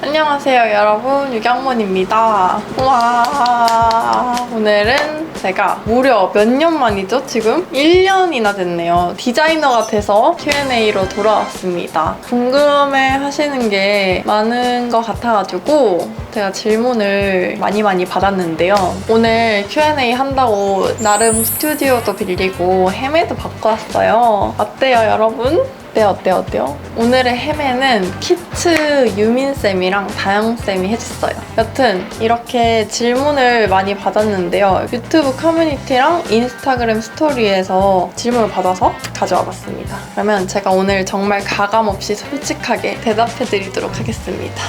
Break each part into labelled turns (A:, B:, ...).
A: 안녕하세요 여러분, 유경문입니다. 와, 오늘은 제가 무려 몇 년 만이죠? 지금? 1년이나 됐네요. 디자이너가 돼서 Q&A로 돌아왔습니다. 궁금해 하시는 게 많은 것 같아가지고 제가 질문을 많이 받았는데요. 오늘 Q&A 한다고 나름 스튜디오도 빌리고 헤매도 받고 왔어요. 어때요 여러분? 어때요? 오늘의 헤매는 키츠 유민쌤이랑 다영쌤이 해줬어요. 여튼 이렇게 질문을 많이 받았는데요. 유튜브 커뮤니티랑 인스타그램 스토리에서 질문을 받아서 가져와 봤습니다. 그러면 제가 오늘 정말 가감없이 솔직하게 대답해드리도록 하겠습니다.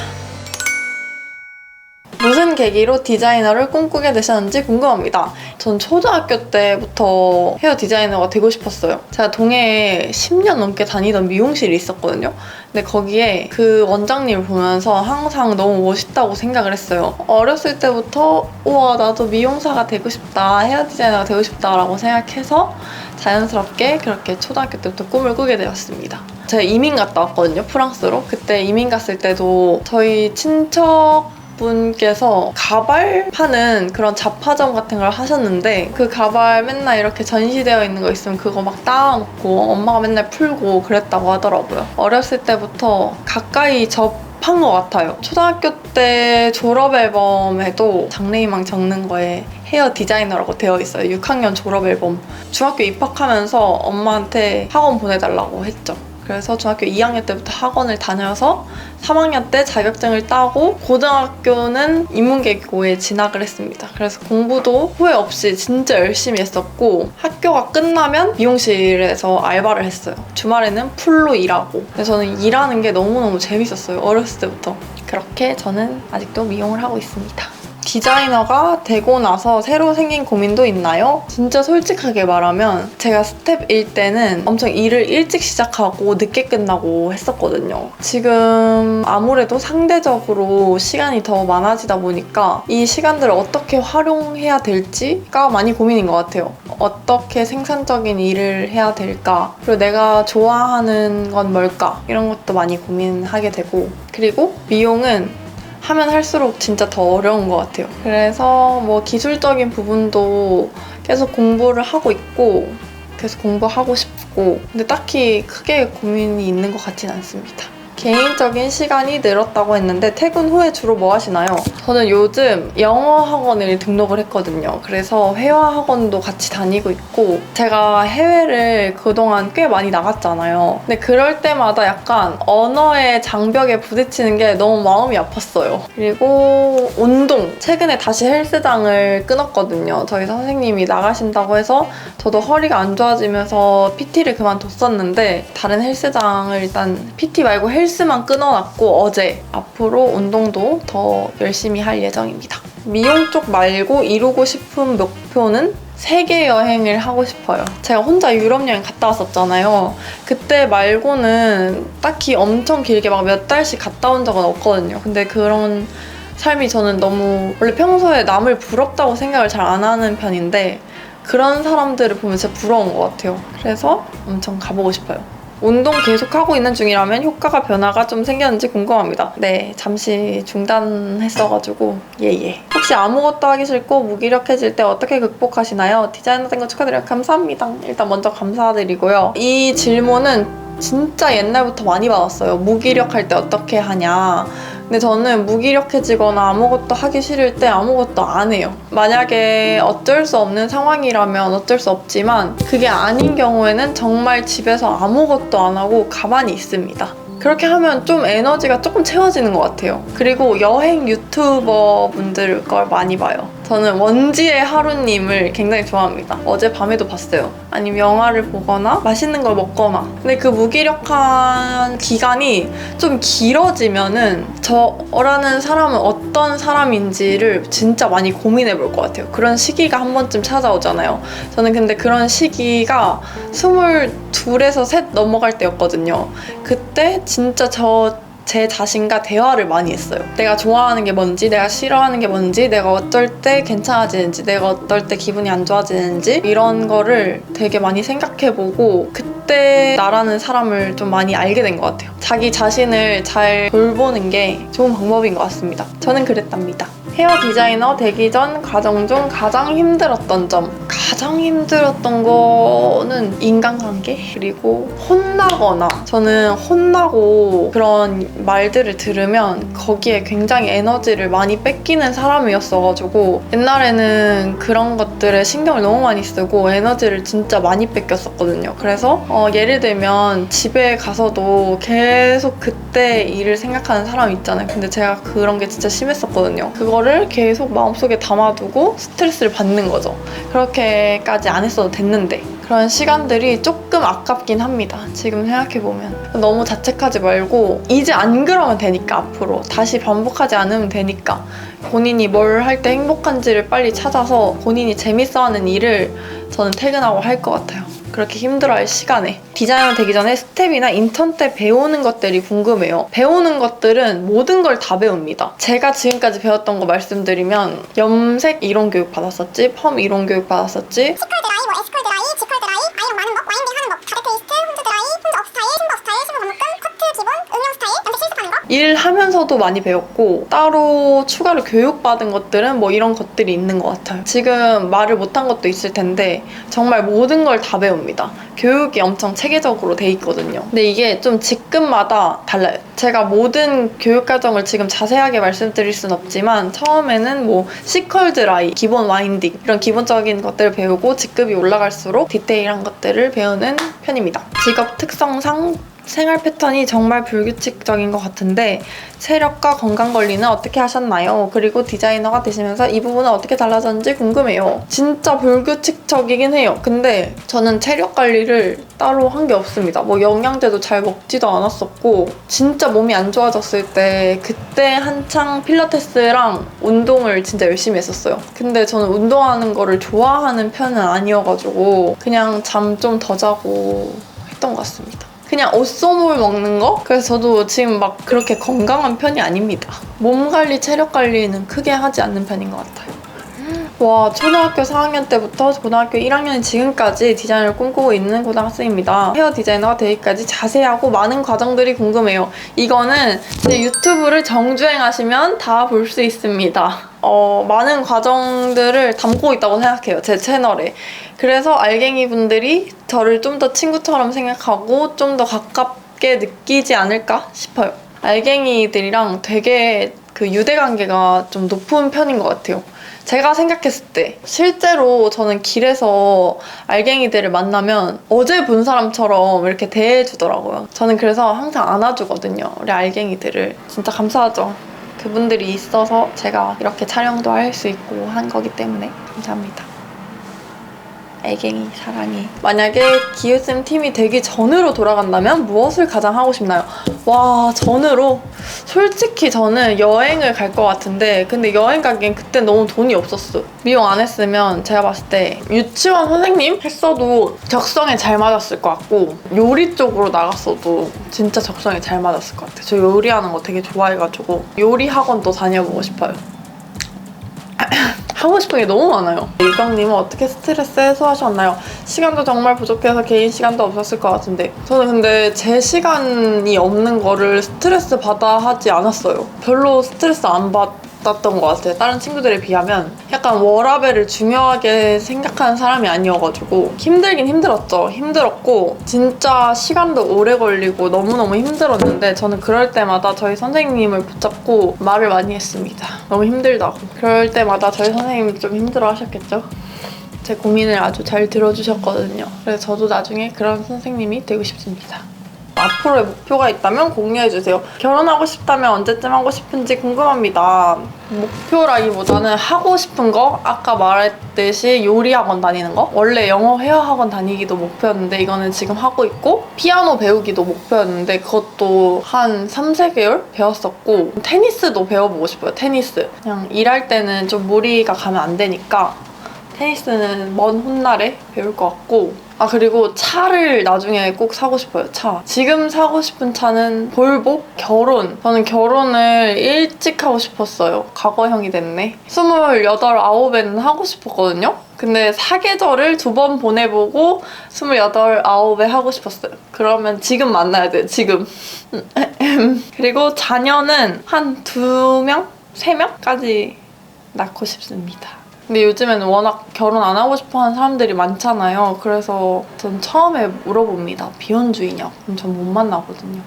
A: 무슨 계기로 디자이너를 꿈꾸게 되셨는지 궁금합니다. 전 초등학교 때부터 헤어 디자이너가 되고 싶었어요. 제가 동해에 10년 넘게 다니던 미용실이 있었거든요. 근데 거기에 그 원장님을 보면서 항상 너무 멋있다고 생각을 했어요. 어렸을 때부터 우와 나도 미용사가 되고 싶다, 헤어 디자이너가 되고 싶다라고 생각해서 자연스럽게 그렇게 초등학교 때부터 꿈을 꾸게 되었습니다. 제가 이민 갔다 왔거든요, 프랑스로. 그때 이민 갔을 때도 저희 친척 분께서 가발 파는 그런 잡화점 같은 걸 하셨는데 그 가발 맨날 이렇게 전시되어 있는 거 있으면 그거 막 따놓고 엄마가 맨날 풀고 그랬다고 하더라고요. 어렸을 때부터 가까이 접한 것 같아요. 초등학교 때 졸업 앨범에도 장래희망 적는 거에 헤어 디자이너라고 되어 있어요. 6학년 졸업 앨범. 중학교 입학하면서 엄마한테 학원 보내달라고 했죠. 그래서 중학교 2학년 때부터 학원을 다녀서 3학년 때 자격증을 따고 고등학교는 인문계고에 진학을 했습니다. 그래서 공부도 후회 없이 진짜 열심히 했었고 학교가 끝나면 미용실에서 알바를 했어요. 주말에는 풀로 일하고. 그래서 저는 일하는 게 너무너무 재밌었어요. 어렸을 때부터. 그렇게 저는 아직도 미용을 하고 있습니다. 디자이너가 되고 나서 새로 생긴 고민도 있나요? 진짜 솔직하게 말하면 제가 스텝1 때는 엄청 일을 일찍 시작하고 늦게 끝나고 했었거든요. 지금 아무래도 상대적으로 시간이 더 많아지다 보니까 이 시간들을 어떻게 활용해야 될지가 많이 고민인 것 같아요. 어떻게 생산적인 일을 해야 될까? 그리고 내가 좋아하는 건 뭘까? 이런 것도 많이 고민하게 되고, 그리고 미용은 하면 할수록 진짜 더 어려운 것 같아요. 그래서 뭐 기술적인 부분도 계속 공부를 하고 있고 계속 공부하고 싶고, 근데 딱히 크게 고민이 있는 것 같진 않습니다. 개인적인 시간이 늘었다고 했는데 퇴근 후에 주로 뭐 하시나요? 저는 요즘 영어 학원을 등록을 했거든요. 그래서 회화 학원도 같이 다니고 있고, 제가 해외를 그동안 꽤 많이 나갔잖아요. 근데 그럴 때마다 약간 언어의 장벽에 부딪히는 게 너무 마음이 아팠어요. 그리고 운동! 최근에 다시 헬스장을 끊었거든요. 저희 선생님이 나가신다고 해서 저도 허리가 안 좋아지면서 PT를 그만뒀었는데 다른 헬스장을 일단 PT 말고 헬스만 끊어놨고 어제 앞으로 운동도 더 열심히 할 예정입니다. 미용 쪽 말고 이루고 싶은 목표는 세계 여행을 하고 싶어요. 제가 혼자 유럽 여행 갔다 왔었잖아요. 그때 말고는 딱히 엄청 길게 막 몇 달씩 갔다 온 적은 없거든요. 근데 그런 삶이 저는 너무 원래 평소에 남을 부럽다고 생각을 잘 안 하는 편인데 그런 사람들을 보면 진짜 부러운 것 같아요. 그래서 엄청 가보고 싶어요. 운동 계속하고 있는 중이라면 효과가 변화가 좀 생겼는지 궁금합니다. 네, 잠시 중단했어가지고 예. 혹시 아무것도 하기 싫고 무기력해질 때 어떻게 극복하시나요? 디자이너 된 거 축하드려요. 감사합니다. 일단 먼저 감사드리고요. 이 질문은 진짜 옛날부터 많이 받았어요. 무기력할 때 어떻게 하냐. 근데 저는 무기력해지거나 아무것도 하기 싫을 때 아무것도 안 해요. 만약에 어쩔 수 없는 상황이라면 어쩔 수 없지만 그게 아닌 경우에는 정말 집에서 아무것도 안 하고 가만히 있습니다. 그렇게 하면 좀 에너지가 조금 채워지는 것 같아요. 그리고 여행 유튜버 분들 걸 많이 봐요. 저는 원지의 하루님을 굉장히 좋아합니다. 어젯밤에도 봤어요. 아니면 영화를 보거나 맛있는 걸 먹거나. 근데 그 무기력한 기간이 좀 길어지면은 저라는 사람은 어떤 사람인지를 진짜 많이 고민해 볼 것 같아요. 그런 시기가 한 번쯤 찾아오잖아요. 저는 근데 그런 시기가 22에서 3 넘어갈 때였거든요. 그때 진짜 저 제 자신과 대화를 많이 했어요. 내가 좋아하는 게 뭔지, 내가 싫어하는 게 뭔지, 내가 어떨 때 괜찮아지는지, 내가 어떨 때 기분이 안 좋아지는지 이런 거를 되게 많이 생각해보고 그때 나라는 사람을 좀 많이 알게 된 것 같아요. 자기 자신을 잘 돌보는 게 좋은 방법인 것 같습니다. 저는 그랬답니다. 헤어 디자이너 되기 전 과정 중 가장 힘들었던 점. 가장 힘들었던 거는 인간관계? 그리고 혼나거나, 저는 혼나고 그런 말들을 들으면 거기에 굉장히 에너지를 많이 뺏기는 사람이었어가지고 옛날에는 그런 것들에 신경을 너무 많이 쓰고 에너지를 진짜 많이 뺏겼었거든요. 그래서 예를 들면 집에 가서도 계속 그때 일을 생각하는 사람 있잖아요. 근데 제가 그런 게 진짜 심했었거든요. 그거를 계속 마음속에 담아두고 스트레스를 받는 거죠. 그렇게까지 안 했어도 됐는데 그런 시간들이 조금 아깝긴 합니다. 지금 생각해보면. 너무 자책하지 말고 이제 안 그러면 되니까, 앞으로 다시 반복하지 않으면 되니까 본인이 뭘 할 때 행복한지를 빨리 찾아서 본인이 재밌어하는 일을 저는 퇴근하고 할 것 같아요. 그렇게 힘들어할 시간에. 디자이너 되기 전에 스텝이나 인턴 때 배우는 것들이 궁금해요. 배우는 것들은 모든 걸 다 배웁니다. 제가 지금까지 배웠던 거 말씀드리면 염색 이론 교육 받았었지, 펌 이론 교육 받았었지,
B: 시컬 드라이, 뭐 에스컬 드라이, 지컬 드라이, 아이롱 많은 법, 와인딩 하는 법, 다드 페이스트, 홈즈 드라이, 홈즈 업 스타일, 신부 업 스타일, 신부 감목금, 커트 기본, 응용 스타일, 염색 실습하는 거.
A: 일하면서도 많이 배웠고 따로 추가로 교육받은 것들은 뭐 이런 것들이 있는 것 같아요. 지금 말을 못한 것도 있을 텐데 정말 모든 걸 다 배웁니다. 교육이 엄청 체계적으로 돼 있거든요. 근데 이게 좀 직급마다 달라요. 제가 모든 교육 과정을 지금 자세하게 말씀드릴 순 없지만 처음에는 뭐 시컬 드라이, 기본 와인딩 이런 기본적인 것들을 배우고 직급이 올라갈수록 디테일한 것들을 배우는 편입니다. 직업 특성상 생활 패턴이 정말 불규칙적인 것 같은데 체력과 건강 관리는 어떻게 하셨나요? 그리고 디자이너가 되시면서 이 부분은 어떻게 달라졌는지 궁금해요. 진짜 불규칙적이긴 해요. 근데 저는 체력 관리를 따로 한 게 없습니다. 뭐 영양제도 잘 먹지도 않았었고 진짜 몸이 안 좋아졌을 때 그때 한창 필라테스랑 운동을 진짜 열심히 했었어요. 근데 저는 운동하는 거를 좋아하는 편은 아니어가지고 그냥 잠 좀 더 자고 했던 것 같습니다. 그냥 옷소물 먹는 거? 그래서 저도 지금 막 그렇게 건강한 편이 아닙니다. 몸 관리, 체력 관리는 크게 하지 않는 편인 것 같아요. 와, 초등학교 4학년 때부터 고등학교 1학년 지금까지 디자인을 꿈꾸고 있는 고등학생입니다. 헤어 디자이너가 되기까지 자세하고 많은 과정들이 궁금해요. 이거는 제 유튜브를 정주행하시면 다 볼 수 있습니다. 많은 과정들을 담고 있다고 생각해요. 제 채널에. 그래서 알갱이 분들이 저를 좀 더 친구처럼 생각하고 좀 더 가깝게 느끼지 않을까 싶어요. 알갱이들이랑 되게 그 유대관계가 좀 높은 편인 것 같아요. 제가 생각했을 때 실제로 저는 길에서 알갱이들을 만나면 어제 본 사람처럼 이렇게 대해주더라고요. 저는 그래서 항상 안아주거든요. 우리 알갱이들을. 진짜 감사하죠. 그분들이 있어서 제가 이렇게 촬영도 할 수 있고 한 거기 때문에 감사합니다. 알갱이 사랑해. 만약에 기우쌤 팀이 되기 전으로 돌아간다면 무엇을 가장 하고 싶나요? 와, 전으로? 솔직히 저는 여행을 갈 것 같은데 근데 여행 가기엔 그때 너무 돈이 없었어. 미용 안 했으면 제가 봤을 때 유치원 선생님 했어도 적성에 잘 맞았을 것 같고 요리 쪽으로 나갔어도 진짜 적성에 잘 맞았을 것 같아요. 저 요리하는 거 되게 좋아해가지고 요리 학원도 다녀보고 싶어요. 하고 싶은 게 너무 많아요. 이경님은 어떻게 스트레스 해소하셨나요? 시간도 정말 부족해서 개인 시간도 없었을 것 같은데 저는 근데 제 시간이 없는 거를 스트레스 받아 하지 않았어요. 별로 스트레스 안 받았던 것 같아요. 다른 친구들에 비하면 약간 워라밸을 중요하게 생각하는 사람이 아니어가지고 힘들긴 힘들었죠. 힘들었고 진짜 시간도 오래 걸리고 너무너무 힘들었는데 저는 그럴 때마다 저희 선생님을 붙잡고 말을 많이 했습니다. 너무 힘들다고. 그럴 때마다 저희 선생님이 좀 힘들어 하셨겠죠? 제 고민을 아주 잘 들어주셨거든요. 그래서 저도 나중에 그런 선생님이 되고 싶습니다. 앞으로의 목표가 있다면 공유해주세요. 결혼하고 싶다면 언제쯤 하고 싶은지 궁금합니다. 목표라기보다는 하고 싶은 거, 아까 말했듯이 요리 학원 다니는 거, 원래 영어 회화 학원 다니기도 목표였는데 이거는 지금 하고 있고 피아노 배우기도 목표였는데 그것도 한 3-4개월 배웠었고 테니스도 배워보고 싶어요. 테니스. 그냥 일할 때는 좀 무리가 가면 안 되니까 테니스는 먼 훗날에 배울 것 같고 아, 그리고 차를 나중에 꼭 사고 싶어요. 차. 지금 사고 싶은 차는 볼보? 결혼. 저는 결혼을 일찍 하고 싶었어요. 과거형이 됐네. 28, 9에는 하고 싶었거든요. 근데 사계절을 2번 보내보고 28, 9에 하고 싶었어요. 그러면 지금 만나야 돼요. 지금. 그리고 자녀는 한 2명? 3명까지 낳고 싶습니다. 근데 요즘에는 워낙 결혼 안 하고 싶어 하는 사람들이 많잖아요. 그래서 전 처음에 물어봅니다. 비혼주의냐? 그럼 전 못 만나거든요.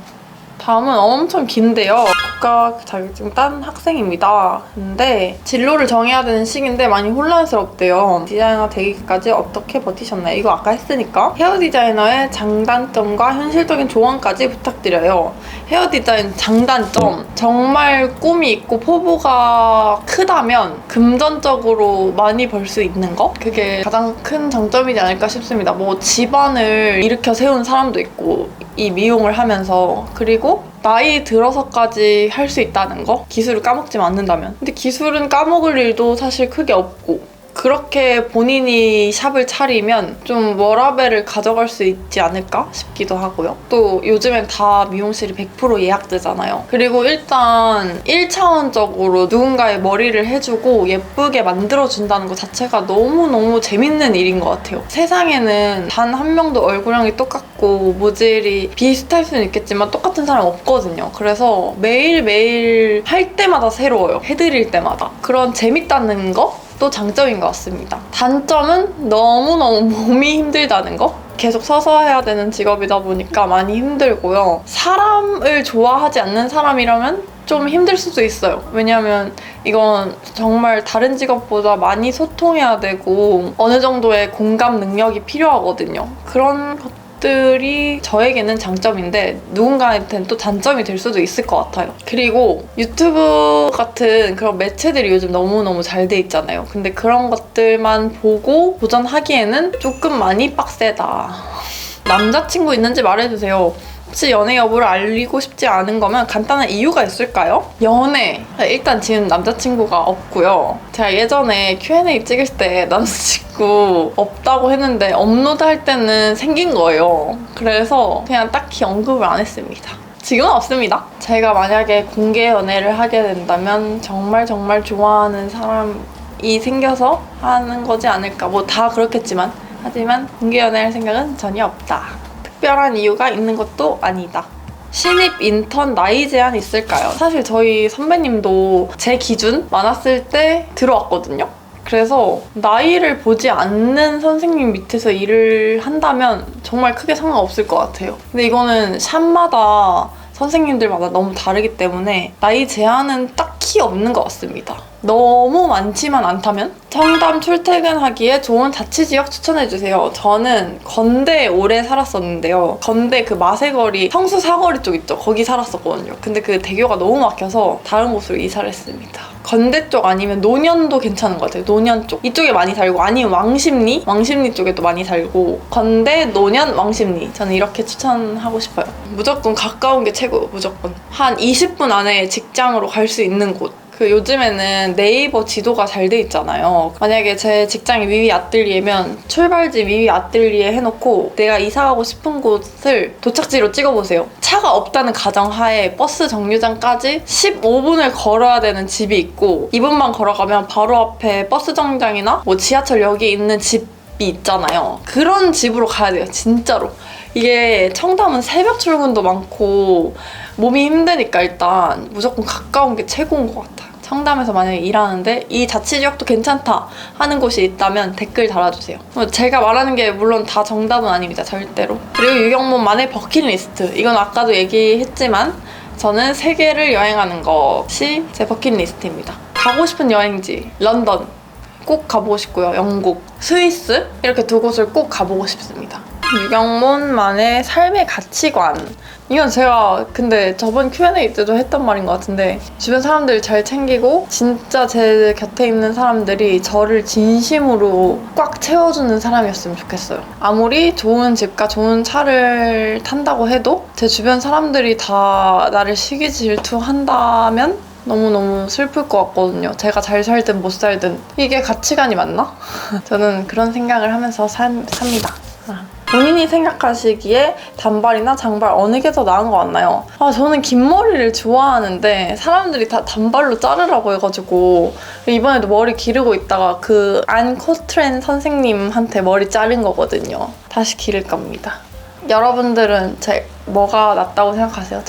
A: 다음은 엄청 긴데요. 국가 자격증 딴 학생입니다. 근데 진로를 정해야 되는 시기인데 많이 혼란스럽대요. 디자이너 되기까지 어떻게 버티셨나요? 이거 아까 했으니까. 헤어 디자이너의 장단점과 현실적인 조언까지 부탁드려요. 헤어 디자인 장단점. 정말 꿈이 있고 포부가 크다면 금전적으로 많이 벌 수 있는 거? 그게 가장 큰 장점이지 않을까 싶습니다. 뭐 집안을 일으켜 세운 사람도 있고 이 미용을 하면서, 그리고 나이 들어서까지 할 수 있다는 거? 기술을 까먹지 않는다면. 근데 기술은 까먹을 일도 사실 크게 없고, 그렇게 본인이 샵을 차리면 좀 워라밸을 가져갈 수 있지 않을까 싶기도 하고요. 또 요즘엔 다 미용실이 100% 예약제잖아요. 그리고 일단 1차원적으로 누군가의 머리를 해주고 예쁘게 만들어준다는 것 자체가 너무너무 재밌는 일인 것 같아요. 세상에는 단 한 명도 얼굴형이 똑같고 모질이 비슷할 수는 있겠지만 똑같은 사람 없거든요. 그래서 매일매일 할 때마다 새로워요. 해드릴 때마다. 그런 재밌다는 거? 또 장점인 것 같습니다. 단점은 너무너무 몸이 힘들다는 거? 계속 서서 해야 되는 직업이다 보니까 많이 힘들고요. 사람을 좋아하지 않는 사람이라면 좀 힘들 수도 있어요. 왜냐면 이건 정말 다른 직업보다 많이 소통해야 되고 어느 정도의 공감 능력이 필요하거든요. 그런 것들이 저에게는 장점인데 누군가한테는 또 단점이 될 수도 있을 것 같아요. 그리고 유튜브 같은 그런 매체들이 요즘 너무너무 잘 돼 있잖아요. 근데 그런 것들만 보고 도전하기에는 조금 많이 빡세다. 남자친구 있는지 말해주세요. 혹시 연애 여부를 알리고 싶지 않은 거면 간단한 이유가 있을까요? 연애! 일단 지금 남자친구가 없고요. 제가 예전에 Q&A 찍을 때 남자친구 없다고 했는데 업로드할 때는 생긴 거예요. 그래서 그냥 딱히 언급을 안 했습니다. 지금은 없습니다. 제가 만약에 공개 연애를 하게 된다면 정말 좋아하는 사람이 생겨서 하는 거지 않을까. 뭐 다 그렇겠지만, 하지만 공개 연애할 생각은 전혀 없다. 특별한 이유가 있는 것도 아니다. 신입 인턴 나이 제한 있을까요? 사실 저희 선배님도 제 기준 많았을 때 들어왔거든요. 그래서 나이를 보지 않는 선생님 밑에서 일을 한다면 정말 크게 상관없을 것 같아요. 근데 이거는 샵마다 선생님들마다 너무 다르기 때문에 나이 제한은 딱히 없는 것 같습니다. 너무 많지만 않다면? 청담 출퇴근하기에 좋은 자취지역 추천해주세요. 저는 건대에 오래 살았었는데요. 건대 그 마세거리, 성수 사거리 쪽 있죠? 거기 살았었거든요. 근데 그 대교가 너무 막혀서 다른 곳으로 이사를 했습니다. 건대 쪽 아니면 노년도 괜찮은 것 같아요. 노년 쪽. 이쪽에 많이 살고, 아니면 왕십리? 왕십리 쪽에도 많이 살고, 건대, 노년, 왕십리. 저는 이렇게 추천하고 싶어요. 무조건 가까운 게 최고, 무조건. 한 20분 안에 직장으로 갈 수 있는 곳. 그 요즘에는 네이버 지도가 잘 돼 있잖아요. 만약에 제 직장이 위위 아뜰리에면 출발지 위위 아뜰리에 해놓고 내가 이사가고 싶은 곳을 도착지로 찍어보세요. 차가 없다는 가정하에 버스 정류장까지 15분을 걸어야 되는 집이 있고 2분만 걸어가면 바로 앞에 버스 정류장이나 뭐 지하철역이 있는 집이 있잖아요. 그런 집으로 가야 돼요. 진짜로. 이게 청담은 새벽 출근도 많고 몸이 힘드니까 일단 무조건 가까운 게 최고인 것 같아요. 청담에서 만약에 일하는데 이 자취지역도 괜찮다 하는 곳이 있다면 댓글 달아주세요. 제가 말하는 게 물론 다 정답은 아닙니다. 절대로. 그리고 유경몬만의 버킷리스트. 이건 아까도 얘기했지만 저는 세계를 여행하는 것이 제 버킷리스트입니다. 가고 싶은 여행지 런던 꼭 가보고 싶고요. 영국, 스위스 이렇게 두 곳을 꼭 가보고 싶습니다. 유경몬만의 삶의 가치관. 이건 제가 근데 저번 Q&A 때도 했던 말인 것 같은데 주변 사람들 잘 챙기고 진짜 제 곁에 있는 사람들이 저를 진심으로 꽉 채워주는 사람이었으면 좋겠어요. 아무리 좋은 집과 좋은 차를 탄다고 해도 제 주변 사람들이 다 나를 시기 질투한다면 너무너무 슬플 것 같거든요. 제가 잘 살든 못 살든 이게 가치관이 맞나? 저는 그런 생각을 하면서 삽니다. 본인이 생각하시기에 단발이나 장발 어느 게 더 나은 것 같나요? 저는 긴 머리를 좋아하는데 사람들이 다 단발로 자르라고 해가지고 이번에도 머리 기르고 있다가 그 안 코트렌 선생님한테 머리 자른 거거든요. 다시 기를 겁니다. 여러분들은 뭐가 낫다고 생각하세요?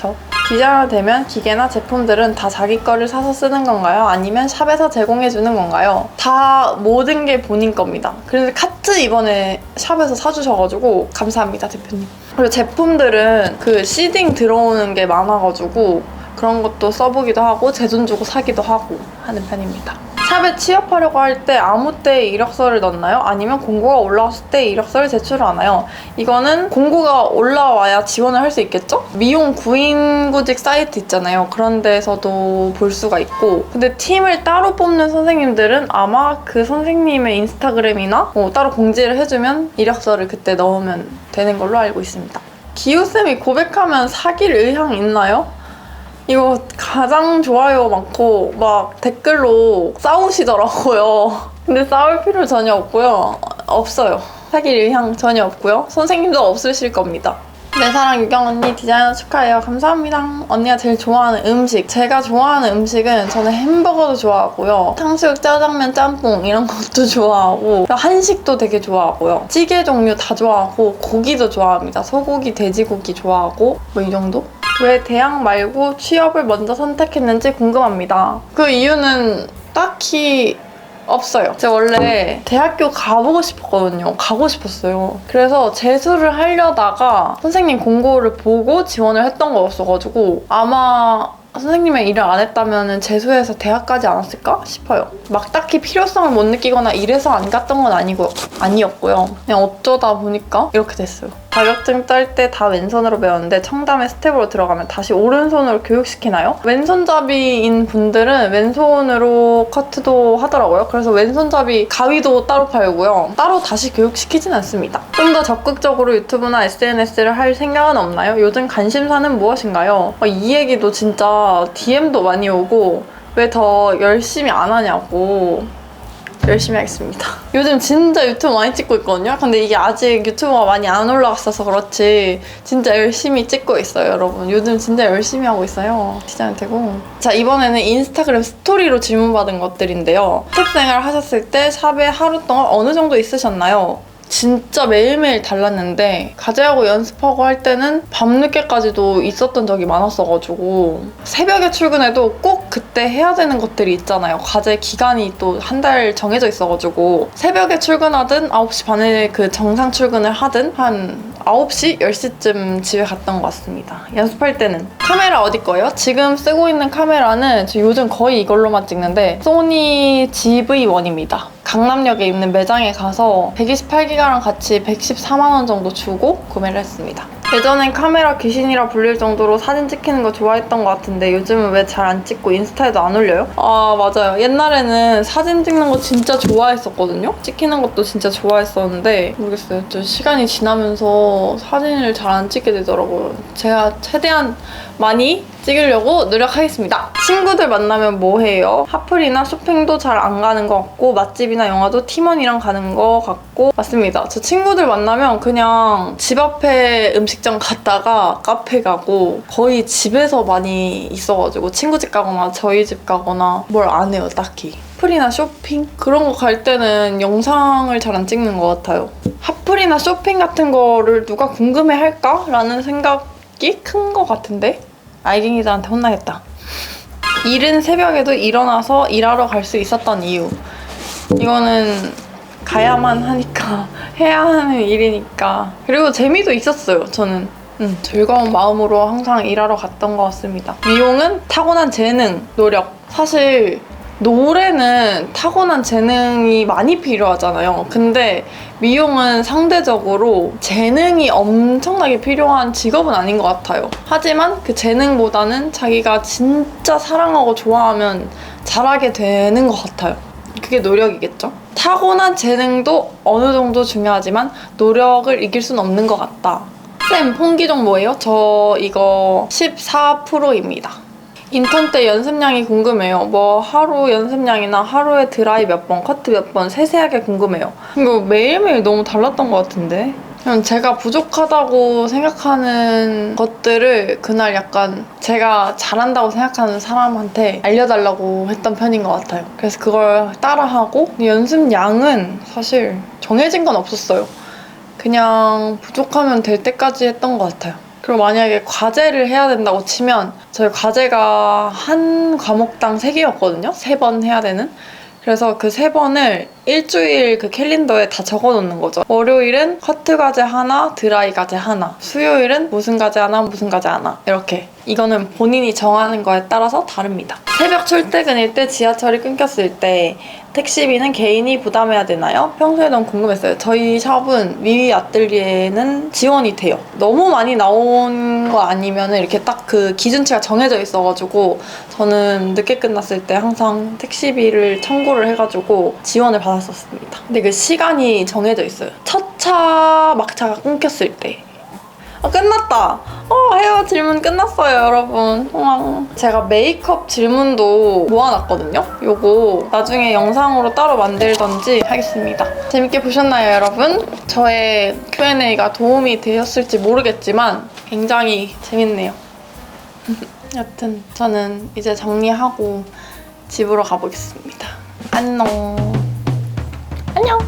A: 디자이너 되면 기계나 제품들은 다 자기 거를 사서 쓰는 건가요? 아니면 샵에서 제공해주는 건가요? 다 모든 게 본인 겁니다. 그래서 카트 이번에 샵에서 사주셔가지고 감사합니다, 대표님. 그리고 제품들은 그 시딩 들어오는 게 많아가지고 그런 것도 써보기도 하고 제 돈 주고 사기도 하고 하는 편입니다. 샵에 취업하려고 할 때 아무 때에 이력서를 넣나요? 아니면 공고가 올라왔을 때 이력서를 제출하나요? 이거는 공고가 올라와야 지원을 할 수 있겠죠? 미용 구인구직 사이트 있잖아요. 그런 데서도 볼 수가 있고, 근데 팀을 따로 뽑는 선생님들은 아마 그 선생님의 인스타그램이나 따로 공지를 해주면 이력서를 그때 넣으면 되는 걸로 알고 있습니다. 기우쌤이 고백하면 사귈 의향 있나요? 이거 가장 좋아요 많고 막 댓글로 싸우시더라고요. 근데 싸울 필요 전혀 없고요. 없어요. 사귈 의향 전혀 없고요. 선생님도 없으실 겁니다. 내 사랑 유경 언니 디자이너 축하해요. 감사합니다. 언니가 제일 좋아하는 음식. 제가 좋아하는 음식은 저는 햄버거도 좋아하고요. 탕수육, 짜장면, 짬뽕 이런 것도 좋아하고 한식도 되게 좋아하고요. 찌개 종류 다 좋아하고 고기도 좋아합니다. 소고기, 돼지고기 좋아하고 뭐 이 정도? 왜 대학 말고 취업을 먼저 선택했는지 궁금합니다. 그 이유는 딱히 없어요. 제가 원래 대학교 가보고 싶었거든요. 가고 싶었어요. 그래서 재수를 하려다가 선생님 공고를 보고 지원을 했던 거였어가지고 아마 선생님의 일을 안 했다면 재수해서 대학 가지 않았을까 싶어요. 막 딱히 필요성을 못 느끼거나 이래서 안 갔던 건 아니었고요. 그냥 어쩌다 보니까 이렇게 됐어요. 자격증 딸 때 다 왼손으로 배웠는데 청담의 스텝으로 들어가면 다시 오른손으로 교육시키나요? 왼손잡이인 분들은 왼손으로 커트도 하더라고요. 그래서 왼손잡이 가위도 따로 팔고요. 따로 다시 교육시키진 않습니다. 좀 더 적극적으로 유튜브나 SNS를 할 생각은 없나요? 요즘 관심사는 무엇인가요? 이 얘기도 진짜 DM도 많이 오고 왜 더 열심히 안 하냐고. 열심히 하겠습니다. 요즘 진짜 유튜브 많이 찍고 있거든요. 근데 이게 아직 유튜브가 많이 안 올라갔어서 그렇지 진짜 열심히 찍고 있어요, 여러분. 요즘 진짜 열심히 하고 있어요. 디자인 되고. 자, 이번에는 인스타그램 스토리로 질문받은 것들인데요. 스텝생활 하셨을 때 샵에 하루 동안 어느 정도 있으셨나요? 진짜 매일매일 달랐는데 과제하고 연습하고 할 때는 밤늦게까지도 있었던 적이 많았어가지고 새벽에 출근해도 꼭 그때 해야 되는 것들이 있잖아요. 과제 기간이 또 한 달 정해져 있어가지고 새벽에 출근하든 9시 반에 그 정상 출근을 하든 한 9시, 10시쯤 집에 갔던 것 같습니다. 연습할 때는. 카메라 어디 거예요? 지금 쓰고 있는 카메라는 저 요즘 거의 이걸로만 찍는데 소니 GV1입니다. 강남역에 있는 매장에 가서 128기가랑 같이 114만 원 정도 주고 구매를 했습니다. 예전엔 카메라 귀신이라 불릴 정도로 사진 찍히는 거 좋아했던 것 같은데 요즘은 왜 잘 안 찍고 인스타에도 안 올려요? 맞아요. 옛날에는 사진 찍는 거 진짜 좋아했었거든요? 찍히는 것도 진짜 좋아했었는데 모르겠어요. 좀 시간이 지나면서 사진을 잘 안 찍게 되더라고요. 제가 최대한 많이 찍으려고 노력하겠습니다. 친구들 만나면 뭐 해요? 핫플이나 쇼핑도 잘 안 가는 것 같고 맛집이나 영화도 팀원이랑 가는 것 같고 맞습니다. 저 친구들 만나면 그냥 집 앞에 음식점 갔다가 카페 가고 거의 집에서 많이 있어가지고 친구 집 가거나 저희 집 가거나 뭘 안 해요, 딱히. 핫플이나 쇼핑? 그런 거 갈 때는 영상을 잘 안 찍는 것 같아요. 핫플이나 쇼핑 같은 거를 누가 궁금해할까? 라는 생각이 큰 것 같은데? 알갱이들한테 혼나겠다. 이른 새벽에도 일어나서 일하러 갈 수 있었던 이유. 이거는 가야만 하니까 해야 하는 일이니까. 그리고 재미도 있었어요, 저는. 즐거운 마음으로 항상 일하러 갔던 것 같습니다. 미용은 타고난 재능, 노력. 사실 노래는 타고난 재능이 많이 필요하잖아요. 근데 미용은 상대적으로 재능이 엄청나게 필요한 직업은 아닌 것 같아요. 하지만 그 재능보다는 자기가 진짜 사랑하고 좋아하면 잘하게 되는 것 같아요. 그게 노력이겠죠? 타고난 재능도 어느 정도 중요하지만 노력을 이길 순 없는 것 같다. 쌤, 홍기종 뭐예요? 저 이거 14%입니다. 인턴 때 연습량이 궁금해요. 뭐 하루 연습량이나 하루에 드라이 몇 번, 커트 몇 번 세세하게 궁금해요. 이거 매일매일 너무 달랐던 것 같은데? 그냥 제가 부족하다고 생각하는 것들을 그날 약간 제가 잘한다고 생각하는 사람한테 알려달라고 했던 편인 것 같아요. 그래서 그걸 따라하고 연습량은 사실 정해진 건 없었어요. 그냥 부족하면 될 때까지 했던 것 같아요. 그리고 만약에 과제를 해야 된다고 치면 저희 과제가 한 과목당 3개였거든요. 3번 해야 되는. 그래서 그 3번을 일주일 그 캘린더에 다 적어 놓는 거죠. 월요일은 커트 과제 하나, 드라이 과제 하나. 수요일은 무슨 과제 하나, 무슨 과제 하나. 이렇게. 이거는 본인이 정하는 거에 따라서 다릅니다. 새벽 출퇴근일 때, 지하철이 끊겼을 때 택시비는 개인이 부담해야 되나요? 평소에 너무 궁금했어요. 저희 샵은 미위 아뜰리에는 지원이 돼요. 너무 많이 나온 거 아니면 이렇게 딱 그 기준치가 정해져 있어가지고 저는 늦게 끝났을 때 항상 택시비를 청구를 해가지고 지원을 받았었습니다. 근데 그 시간이 정해져 있어요. 첫 차 막차가 끊겼을 때. 끝났다. 헤어 질문 끝났어요, 여러분. 제가 메이크업 질문도 모아놨거든요. 요거 나중에 영상으로 따로 만들던지 하겠습니다. 재밌게 보셨나요, 여러분? 저의 Q&A가 도움이 되셨을지 모르겠지만 굉장히 재밌네요. 여튼 저는 이제 정리하고 집으로 가보겠습니다. 안녕. 안녕.